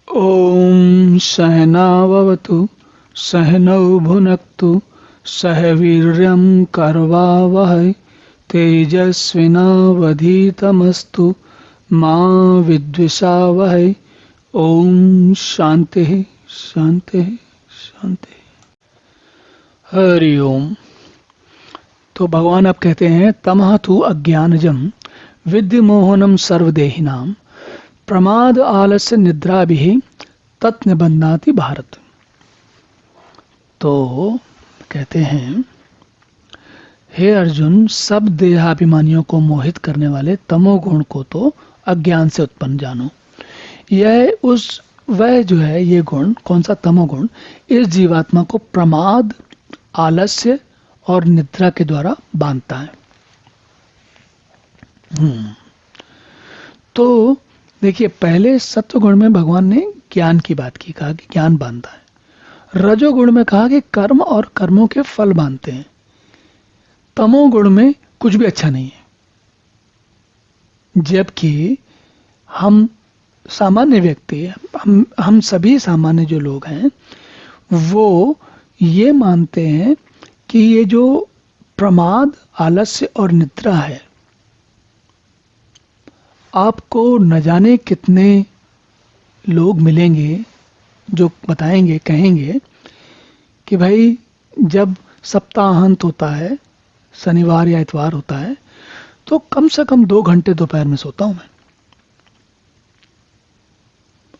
ॐ सहनाववतु सहनौ भुनक्तु सह वीर्यं करवावहै तेजस्विनावधीतमस्तु मा विद्विषावहै। ॐ शान्तिः शान्तिः शान्तिः। हरि ओम। तो भगवान अब कहते हैं तमह तु अज्ञानजम विद्यमोहनम सर्वदेहिनां प्रमाद आलस्य निद्राभिः तत्निबध्नाति भारत। तो कहते हैं हे अर्जुन, सब देहाभिमानियों को मोहित करने वाले तमोगुण को तो अज्ञान से उत्पन्न जानो। वह जो है ये गुण, कौन सा तमोगुण, इस जीवात्मा को प्रमाद, आलस्य और निद्रा के द्वारा बांधता है। तो देखिए, पहले सत्वगुण में भगवान ने ज्ञान की बात की, कहा कि ज्ञान बांधता है। रजोगुण में कहा कि कर्म और कर्मों के फल बांधते हैं। तमोगुण में कुछ भी अच्छा नहीं है। जबकि हम सामान्य व्यक्ति, हम सभी सामान्य जो लोग हैं वो ये मानते हैं कि ये जो प्रमाद, आलस्य और निद्रा है, आपको न जाने कितने लोग मिलेंगे जो बताएंगे, कहेंगे कि भाई जब सप्ताहांत होता है, शनिवार या इतवार होता है, तो कम से कम 2 घंटे दोपहर में सोता हूं मैं,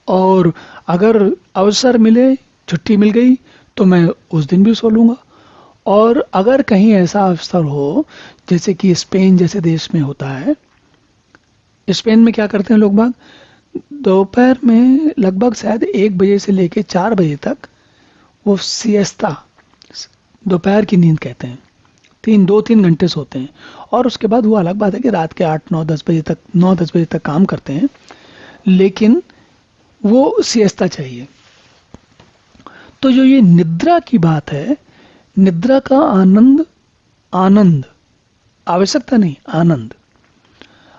और अगर अवसर मिले, छुट्टी मिल गई तो मैं उस दिन भी सो लूंगा। और अगर कहीं ऐसा अवसर हो जैसे कि स्पेन जैसे देश में होता है, स्पेन में क्या करते हैं लोग बाग, दोपहर में लगभग शायद 1 बजे से लेके 4 बजे तक वो सिएस्ता, दोपहर की नींद कहते हैं, 2-3 घंटे सोते हैं। और उसके बाद वो अलग बात है कि रात के 8-9-10 बजे तक 9-10 बजे तक काम करते हैं, लेकिन वो सिएस्ता चाहिए। तो जो ये निद्रा की बात है, निद्रा का आनंद, आवश्यकता नहीं, आनंद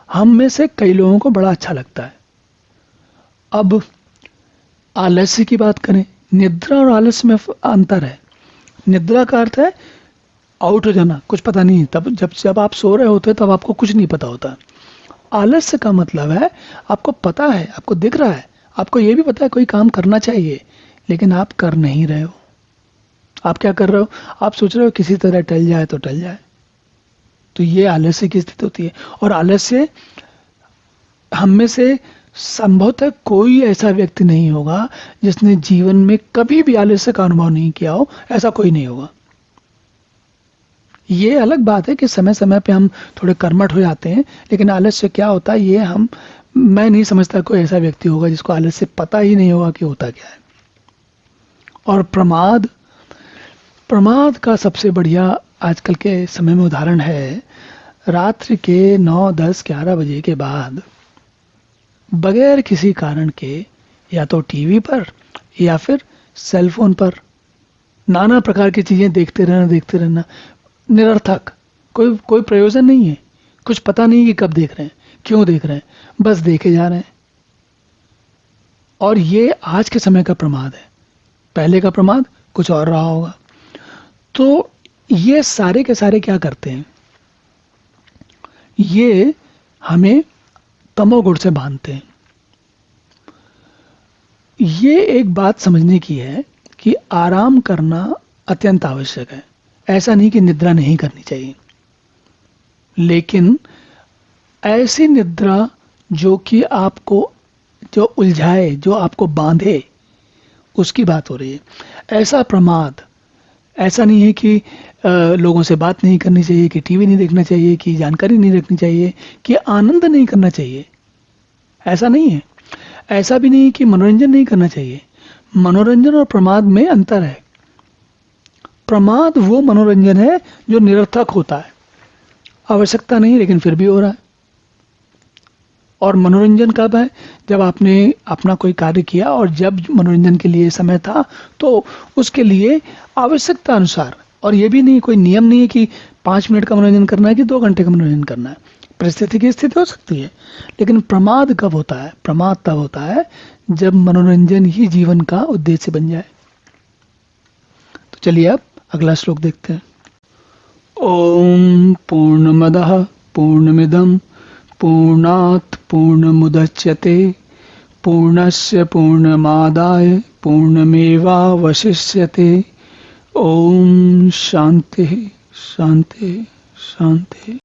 हम में से कई लोगों को बड़ा अच्छा लगता है। अब आलस्य की बात करें, निद्रा और आलस्य में अंतर है। निद्रा का अर्थ है आउट हो जाना, कुछ पता नहीं, तब जब आप सो रहे होते तब आपको कुछ नहीं पता होता। आलस्य का मतलब है आपको पता है, आपको दिख रहा है, आपको ये भी पता है कोई काम करना चाहिए, लेकिन आप कर नहीं रहे हो। आप क्या कर रहे हो? आप सोच रहे हो किसी तरह टल जाए तो टल जाए। तो ये आलस्य की स्थिति होती है। और आलस्य, हम में से संभवतः कोई ऐसा व्यक्ति नहीं होगा जिसने जीवन में कभी भी आलस्य का अनुभव नहीं किया हो, ऐसा कोई नहीं होगा। ये अलग बात है कि समय समय पे हम थोड़े कर्मठ हो जाते हैं, लेकिन आलस्य क्या होता है ये मैं नहीं समझता कोई ऐसा व्यक्ति होगा जिसको आलस्य पता ही नहीं होगा कि होता क्या है। और प्रमाद का सबसे बढ़िया आजकल के समय में उदाहरण है, रात्रि के 9, 10, 11 बजे के बाद बगैर किसी कारण के या तो टीवी पर या फिर सेलफोन पर नाना प्रकार की चीजें देखते रहना, निरर्थक, कोई प्रयोजन नहीं है, कुछ पता नहीं कि कब देख रहे हैं, क्यों देख रहे हैं, बस देखे जा रहे हैं। और ये आज के समय का प्रमाद है। पहले का प्रमाद कुछ और रहा होगा। तो ये सारे के सारे क्या करते हैं, ये हमें तमोगुण से बांधते हैं। ये एक बात समझने की है कि आराम करना अत्यंत आवश्यक है। ऐसा नहीं कि निद्रा नहीं करनी चाहिए, लेकिन ऐसी निद्रा जो कि आपको जो उलझाए, जो आपको बांधे, उसकी बात हो रही है। ऐसा प्रमाद, ऐसा नहीं है कि लोगों से बात नहीं करनी चाहिए, कि टीवी नहीं देखना चाहिए, कि जानकारी नहीं रखनी चाहिए, कि आनंद नहीं करना चाहिए, ऐसा नहीं है। ऐसा भी नहीं कि मनोरंजन नहीं करना चाहिए। मनोरंजन और प्रमाद में अंतर है। प्रमाद वो मनोरंजन है जो निरर्थक होता है, आवश्यकता नहीं लेकिन फिर भी हो रहा है। और मनोरंजन कब है? जब आपने अपना कोई कार्य किया और जब मनोरंजन के लिए समय था तो उसके लिए आवश्यकता अनुसार, और ये भी नहीं, कोई नियम नहीं है कि 5 मिनट का मनोरंजन करना है कि 2 घंटे का मनोरंजन करना है। परिस्थिति की स्थिति हो सकती है, लेकिन प्रमाद कब होता है? प्रमाद तब होता है जब मनोरंजन ही जीवन का उद्देश्य बन जाए। तो चलिए अब अगला श्लोक देखते हैं। ओम पूर्णमदः पूर्णमिदं पूर्णात् पूर्णमुदच्यते पूर्णस्य पूर्णमादाय पूर्णमेवावशिष्यते। ओम शांति शांति शांति।